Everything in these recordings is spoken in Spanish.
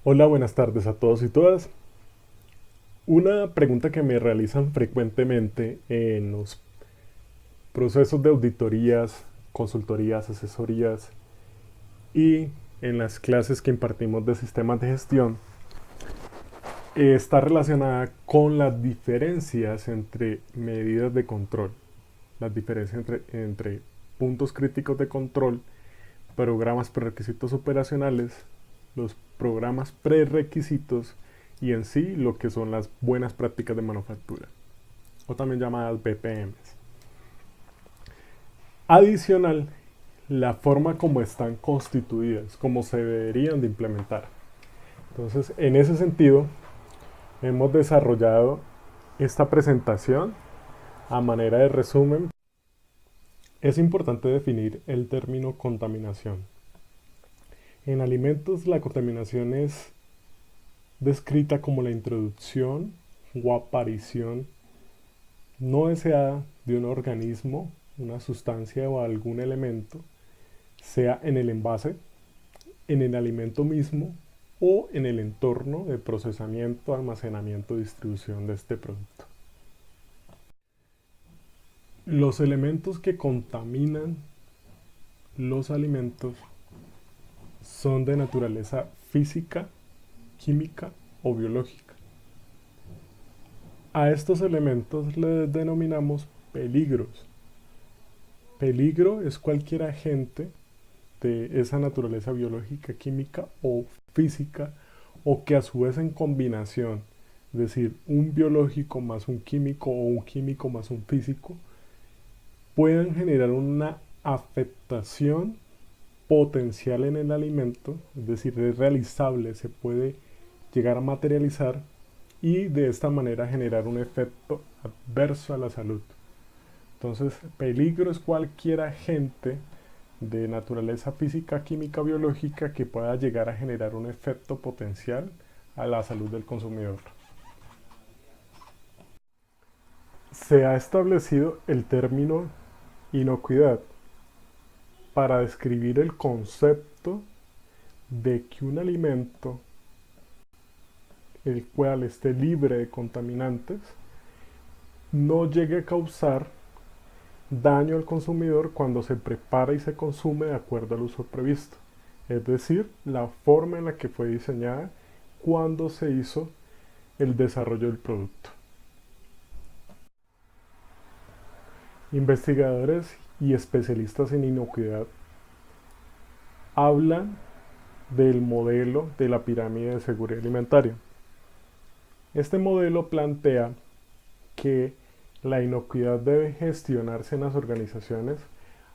Hola, buenas tardes a todos y todas. Una pregunta que me realizan frecuentemente en los procesos de auditorías, consultorías, asesorías y en las clases que impartimos de sistemas de gestión está relacionada con las diferencias entre medidas de control, las diferencias entre puntos críticos de control, programas prerequisitos operacionales, los programas prerequisitos y en sí lo que son las buenas prácticas de manufactura, o también llamadas BPMs. Adicional, la forma como están constituidas, como se deberían de implementar. Entonces, en ese sentido, hemos desarrollado esta presentación a manera de resumen. Es importante definir el término contaminación. En alimentos, la contaminación es descrita como la introducción o aparición no deseada de un organismo, una sustancia o algún elemento, sea en el envase, en el alimento mismo o en el entorno de procesamiento, almacenamiento y distribución de este producto. Los elementos que contaminan los alimentos son de naturaleza física, química o biológica. A estos elementos les denominamos peligros. Peligro es cualquier agente de esa naturaleza biológica, química o física, o que a su vez en combinación, es decir, un biológico más un químico o un químico más un físico, pueden generar una afectación potencial en el alimento, es decir, es realizable, se puede llegar a materializar y de esta manera generar un efecto adverso a la salud. Entonces, peligro es cualquier agente de naturaleza física, química, biológica que pueda llegar a generar un efecto potencial a la salud del consumidor. Se ha establecido el término inocuidad para describir el concepto de que un alimento el cual esté libre de contaminantes no llegue a causar daño al consumidor cuando se prepara y se consume de acuerdo al uso previsto, es decir, la forma en la que fue diseñada cuando se hizo el desarrollo del producto. Investigadores y especialistas en inocuidad hablan del modelo de la pirámide de seguridad alimentaria. Este modelo plantea que la inocuidad debe gestionarse en las organizaciones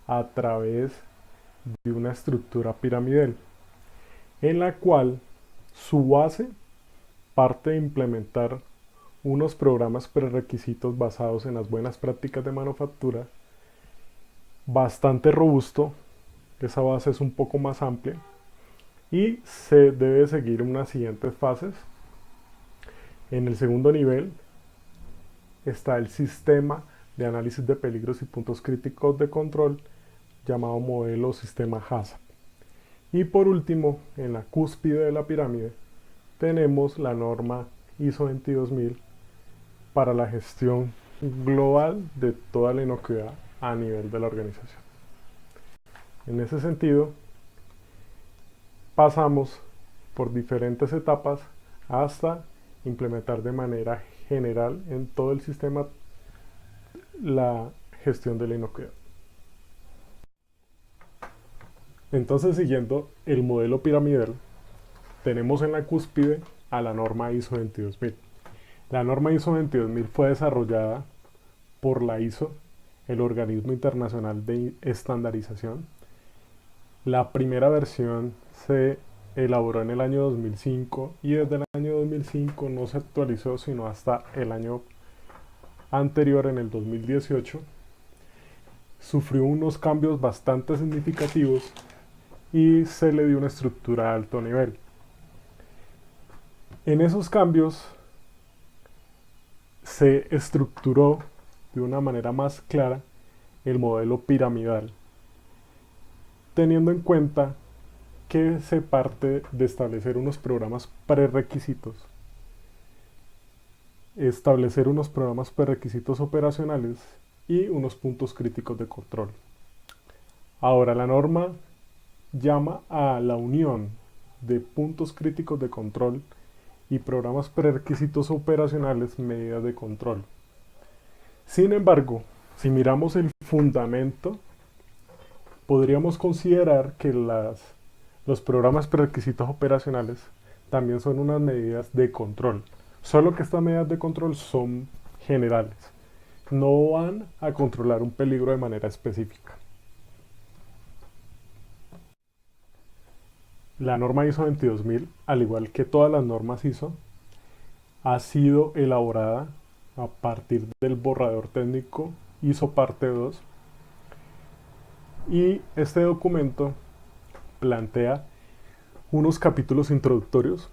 a través de una estructura piramidal, en la cual su base parte de implementar unos programas prerequisitos basados en las buenas prácticas de manufactura, bastante robusto, esa base es un poco más amplia, y se debe seguir unas siguientes fases. En el segundo nivel está el sistema de análisis de peligros y puntos críticos de control, llamado modelo sistema HACCP. Y por último, en la cúspide de la pirámide, tenemos la norma ISO 22000 para la gestión global de toda la inocuidad a nivel de la organización. En ese sentido, pasamos por diferentes etapas hasta implementar de manera general en todo el sistema la gestión de la inocuidad. Entonces, siguiendo el modelo piramidal, tenemos en la cúspide a la norma ISO 22000. La norma ISO 22000 fue desarrollada por la ISO, el organismo internacional de estandarización. La primera versión se elaboró en el año 2005 y desde el año 2005 no se actualizó sino hasta el año anterior, en el 2018. Sufrió unos cambios bastante significativos y se le dio una estructura a alto nivel. En esos cambios se estructuró de una manera más clara el modelo piramidal, teniendo en cuenta que se parte de establecer unos programas prerequisitos, establecer unos programas prerequisitos operacionales y unos puntos críticos de control. Ahora la norma llama a la unión de puntos críticos de control y programas prerequisitos operacionales medidas de control. Sin embargo, si miramos el fundamento, podríamos considerar que los programas prerequisitos operacionales también son unas medidas de control, solo que estas medidas de control son generales, no van a controlar un peligro de manera específica. La norma ISO 22000, al igual que todas las normas ISO, ha sido elaborada a partir del borrador técnico ISO parte 2, y este documento plantea unos capítulos introductorios,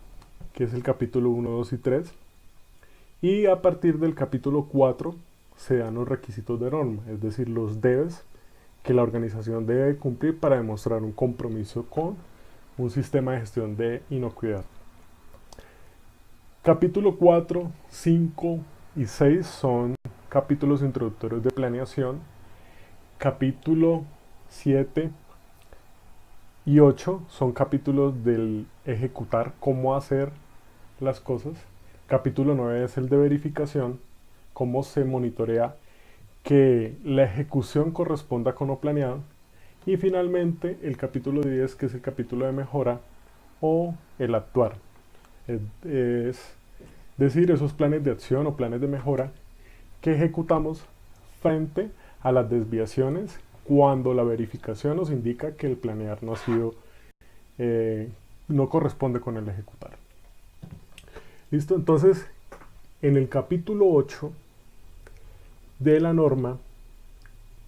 que es el capítulo 1, 2 y 3, y a partir del capítulo 4 se dan los requisitos de norma, es decir, los debes que la organización debe cumplir para demostrar un compromiso con un sistema de gestión de inocuidad. Capítulo 4, 5 y 6 son capítulos introductorios de planeación. Capítulo 7 y 8 son capítulos del ejecutar, cómo hacer las cosas. Capítulo 9 es el de verificación, cómo se monitorea que la ejecución corresponda con lo planeado. Y finalmente el capítulo 10, que es el capítulo de mejora o el actuar. Es decir, esos planes de acción o planes de mejora que ejecutamos frente a las desviaciones cuando la verificación nos indica que el planear no ha sido, no corresponde con el ejecutar. ¿Listo? Entonces, en el capítulo 8 de la norma,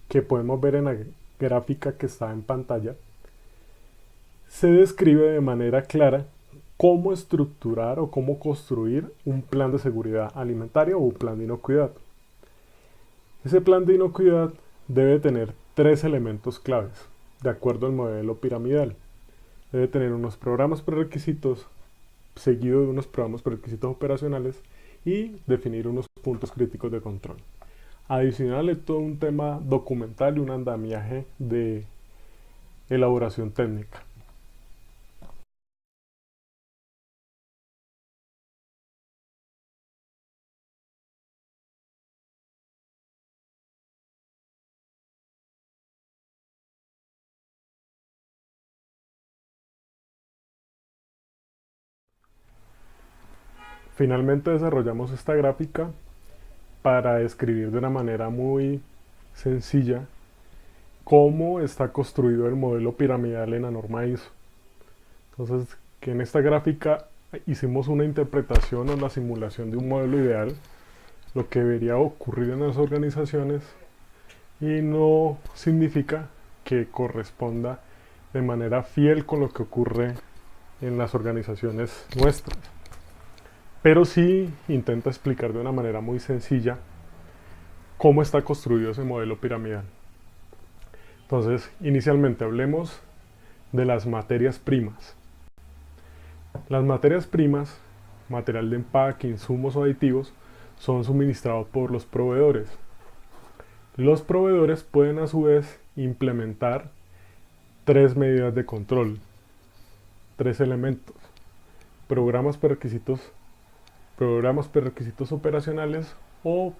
que podemos ver en la gráfica que está en pantalla, se describe de manera clara cómo estructurar o cómo construir un plan de seguridad alimentaria o un plan de inocuidad. Ese plan de inocuidad debe tener 3 elementos claves, de acuerdo al modelo piramidal. Debe tener unos programas prerequisitos, seguido de unos programas prerequisitos operacionales y definir unos puntos críticos de control. Adicional es todo un tema documental y un andamiaje de elaboración técnica. Finalmente desarrollamos esta gráfica para describir de una manera muy sencilla cómo está construido el modelo piramidal en la norma ISO. Entonces, que en esta gráfica hicimos una interpretación o la simulación de un modelo ideal, lo que debería ocurrir en las organizaciones, y no significa que corresponda de manera fiel con lo que ocurre en las organizaciones nuestras, pero sí intenta explicar de una manera muy sencilla cómo está construido ese modelo piramidal. Entonces, inicialmente hablemos de las materias primas. Las materias primas, material de empaque, insumos o aditivos, son suministrados por los proveedores. Los proveedores pueden a su vez implementar 3 medidas de control, 3 elementos: programas prerequisitos operacionales o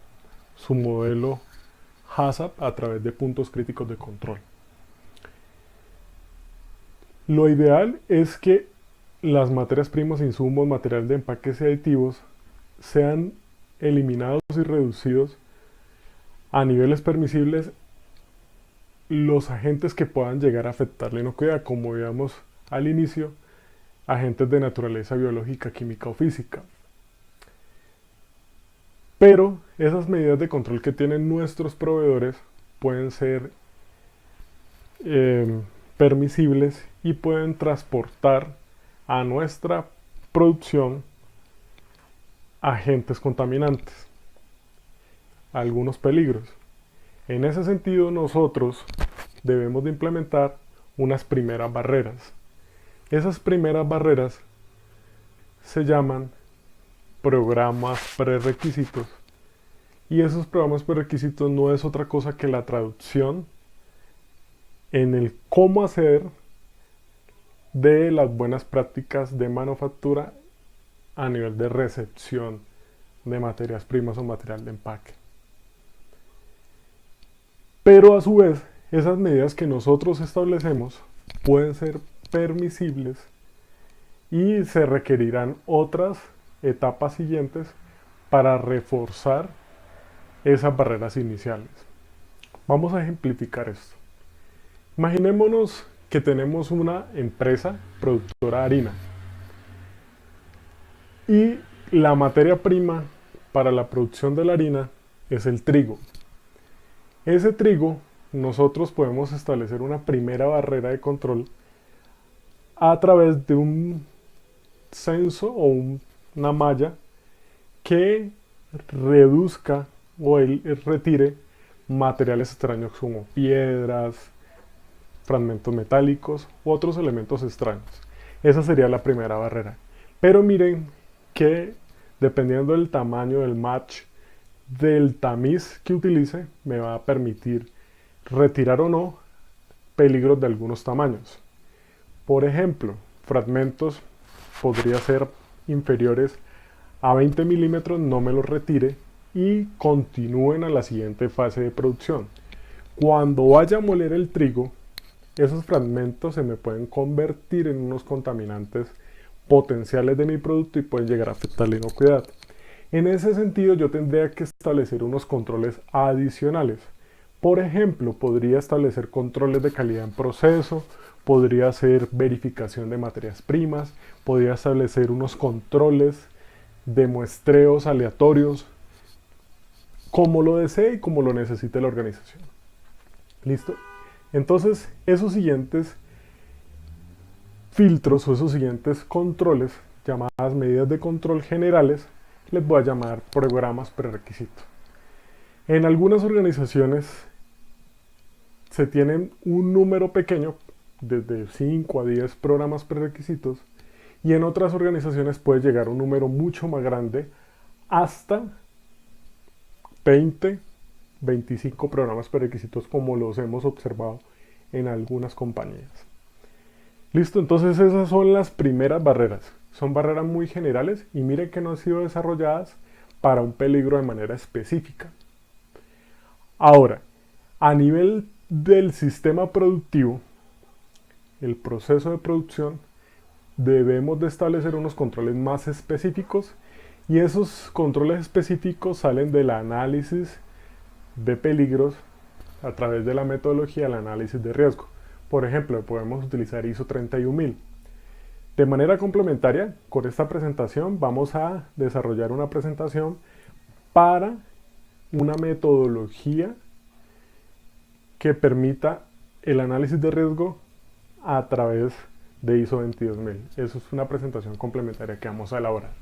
su modelo HACCP a través de puntos críticos de control. Lo ideal es que las materias primas, insumos, material de empaques y aditivos sean eliminados y reducidos a niveles permisibles los agentes que puedan llegar a afectar la inocuidad, como veíamos al inicio, agentes de naturaleza biológica, química o física. Pero esas medidas de control que tienen nuestros proveedores pueden ser permisibles y pueden transportar a nuestra producción agentes contaminantes, algunos peligros. En ese sentido, nosotros debemos de implementar unas primeras barreras. Esas primeras barreras se llaman programas prerequisitos, y esos programas prerequisitos no es otra cosa que la traducción en el cómo hacer de las buenas prácticas de manufactura a nivel de recepción de materias primas o material de empaque. Pero a su vez, esas medidas que nosotros establecemos pueden ser permisibles y se requerirán otras etapas siguientes para reforzar esas barreras iniciales. Vamos a ejemplificar esto. Imaginémonos que tenemos una empresa productora de harina y la materia prima para la producción de la harina es el trigo. Ese trigo nosotros podemos establecer una primera barrera de control a través de un censo o una malla que reduzca o retire materiales extraños como piedras, fragmentos metálicos u otros elementos extraños. Esa sería la primera barrera. Pero miren que dependiendo del tamaño del match del tamiz que utilice, me va a permitir retirar o no peligros de algunos tamaños. Por ejemplo, fragmentos podría ser inferiores a 20 milímetros, no me los retire y continúen a la siguiente fase de producción. Cuando vaya a moler el trigo, esos fragmentos se me pueden convertir en unos contaminantes potenciales de mi producto y pueden llegar a afectar la inocuidad. En ese sentido, yo tendría que establecer unos controles adicionales. Por ejemplo, podría establecer controles de calidad en proceso, podría hacer verificación de materias primas, podría establecer unos controles de muestreos aleatorios, como lo desee y como lo necesite la organización. ¿Listo? Entonces, esos siguientes filtros o esos siguientes controles, llamadas medidas de control generales, les voy a llamar programas prerequisito. En algunas organizaciones se tienen un número pequeño, desde 5 a 10 programas prerequisitos, y en otras organizaciones puede llegar a un número mucho más grande, hasta 20, 25 programas prerequisitos, como los hemos observado en algunas compañías. Listo, entonces esas son las primeras barreras. Son barreras muy generales y miren que no han sido desarrolladas para un peligro de manera específica. Ahora, a nivel del sistema productivo, el proceso de producción, debemos de establecer unos controles más específicos, y esos controles específicos salen del análisis de peligros a través de la metodología del análisis de riesgo. Por ejemplo, podemos utilizar ISO 31000. De manera complementaria, con esta presentación vamos a desarrollar una presentación para una metodología que permita el análisis de riesgo a través de ISO 22000. Eso es una presentación complementaria que vamos a elaborar.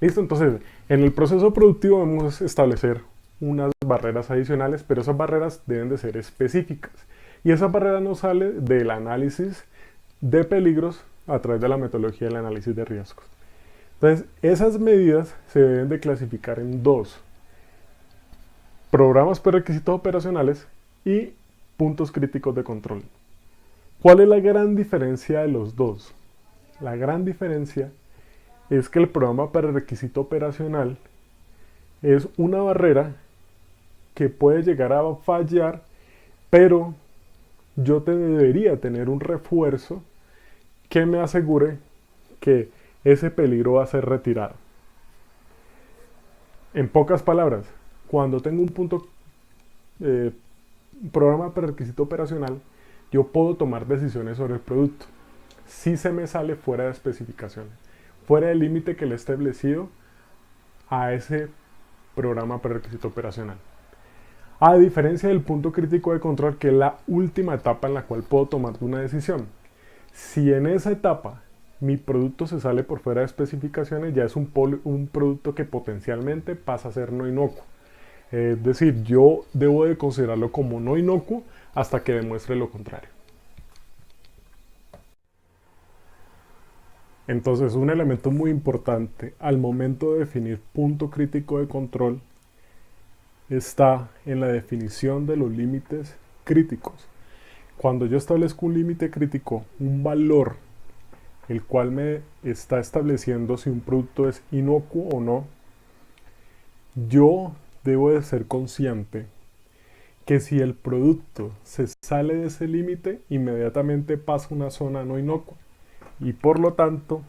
Listo, entonces, en el proceso productivo vamos a establecer unas barreras adicionales, pero esas barreras deben de ser específicas. Y esa barrera nos sale del análisis de peligros a través de la metodología del análisis de riesgos. Entonces, esas medidas se deben de clasificar en dos: programas prerequisitos operacionales y puntos críticos de control. ¿Cuál es la gran diferencia de los dos? La gran diferencia es que el programa prerequisito operacional es una barrera que puede llegar a fallar, pero yo debería tener un refuerzo que me asegure que ese peligro va a ser retirado. En pocas palabras, cuando tengo un programa prerequisito operacional, yo puedo tomar decisiones sobre el producto si se me sale fuera de especificaciones, fuera del límite que le he establecido a ese programa prerequisito operacional. A diferencia del punto crítico de control, que es la última etapa en la cual puedo tomar una decisión. Si en esa etapa mi producto se sale por fuera de especificaciones, ya es un producto que potencialmente pasa a ser no inocuo. Es decir, yo debo de considerarlo como no inocuo hasta que demuestre lo contrario. Entonces, un elemento muy importante al momento de definir punto crítico de control está en la definición de los límites críticos. Cuando yo establezco un límite crítico, un valor el cual me está estableciendo si un producto es inocuo o no, yo debo de ser consciente que si el producto se sale de ese límite, inmediatamente pasa a una zona no inocua y por lo tanto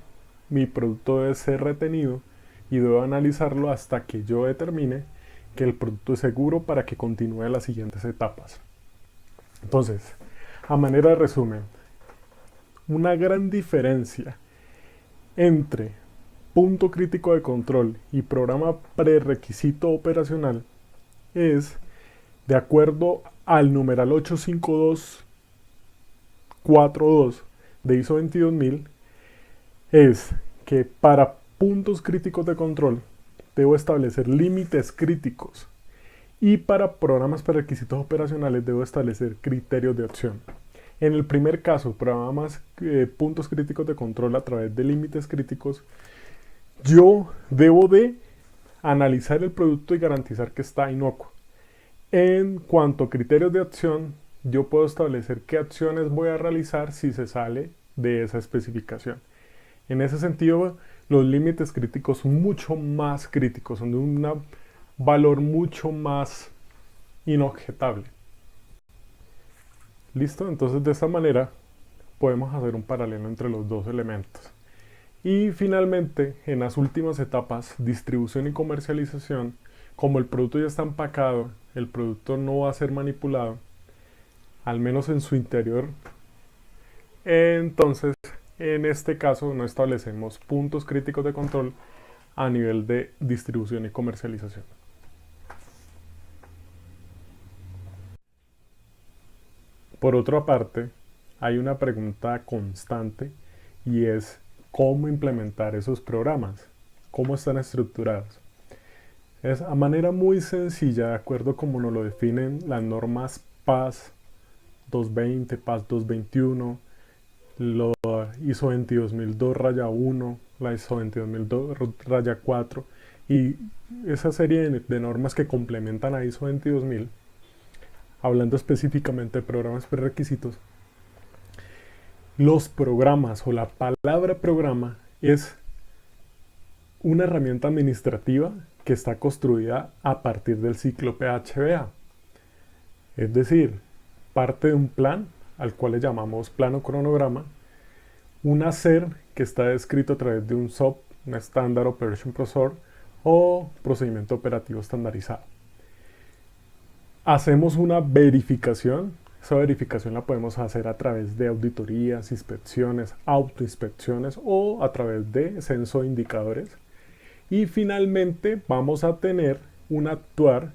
mi producto debe ser retenido y debo analizarlo hasta que yo determine que el producto es seguro para que continúe las siguientes etapas. Entonces, a manera de resumen, una gran diferencia entre punto crítico de control y programa prerequisito operacional es, de acuerdo al numeral 85242 de ISO 22000, es que para puntos críticos de control debo establecer límites críticos y para programas prerequisitos operacionales debo establecer criterios de acción. En el primer caso, programas puntos críticos de control a través de límites críticos, yo debo de analizar el producto y garantizar que está inocuo. En cuanto a criterios de acción, yo puedo establecer qué acciones voy a realizar si se sale de esa especificación. En ese sentido, los límites críticos son mucho más críticos, son de un valor mucho más inobjetable. ¿Listo? Entonces, de esta manera podemos hacer un paralelo entre los dos elementos. Y finalmente, en las últimas etapas, distribución y comercialización, como el producto ya está empacado, el producto no va a ser manipulado, al menos en su interior. Entonces, en este caso no establecemos puntos críticos de control a nivel de distribución y comercialización. Por otra parte, hay una pregunta constante y es cómo implementar esos programas, cómo están estructurados. Es a manera muy sencilla, de acuerdo como nos lo definen las normas PAS 220, PAS 221, lo ISO 22002-1, la ISO 22002-4 y esa serie de normas que complementan a ISO 22000, hablando específicamente de programas prerequisitos. Los programas o la palabra programa es una herramienta administrativa que está construida a partir del ciclo PHBA. Es decir, parte de un plan al cual le llamamos plano cronograma, un hacer que está descrito a través de un SOP, un Standard Operation Procedure o procedimiento operativo estandarizado. Hacemos una verificación. Esa verificación la podemos hacer a través de auditorías, inspecciones, autoinspecciones o a través de censo de indicadores. Y finalmente vamos a tener un actuar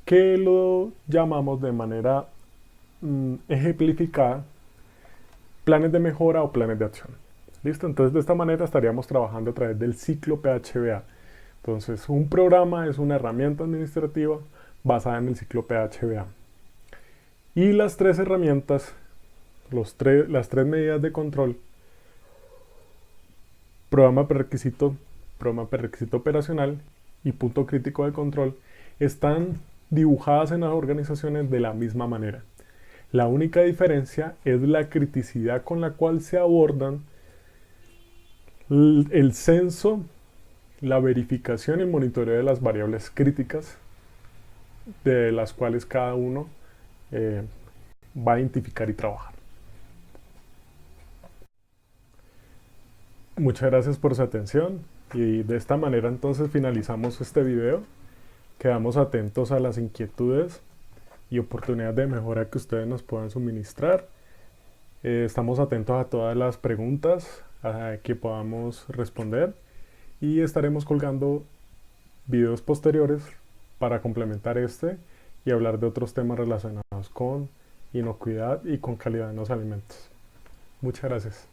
que lo llamamos de manera ejemplificada planes de mejora o planes de acción. ¿Listo? Entonces de esta manera estaríamos trabajando a través del ciclo PHBA. Entonces un programa es una herramienta administrativa basada en el ciclo PHBA. Y las tres herramientas, las tres medidas de control, programa prerequisito operacional y punto crítico de control, están dibujadas en las organizaciones de la misma manera. La única diferencia es la criticidad con la cual se abordan el censo, la verificación y el monitoreo de las variables críticas de las cuales cada uno va a identificar y trabajar. Muchas gracias por su atención y de esta manera entonces finalizamos este video. Quedamos atentos a las inquietudes y oportunidades de mejora que ustedes nos puedan suministrar. Estamos atentos a todas las preguntas que podamos responder y estaremos colgando videos posteriores para complementar este y hablar de otros temas relacionados con inocuidad y con calidad en los alimentos. Muchas gracias.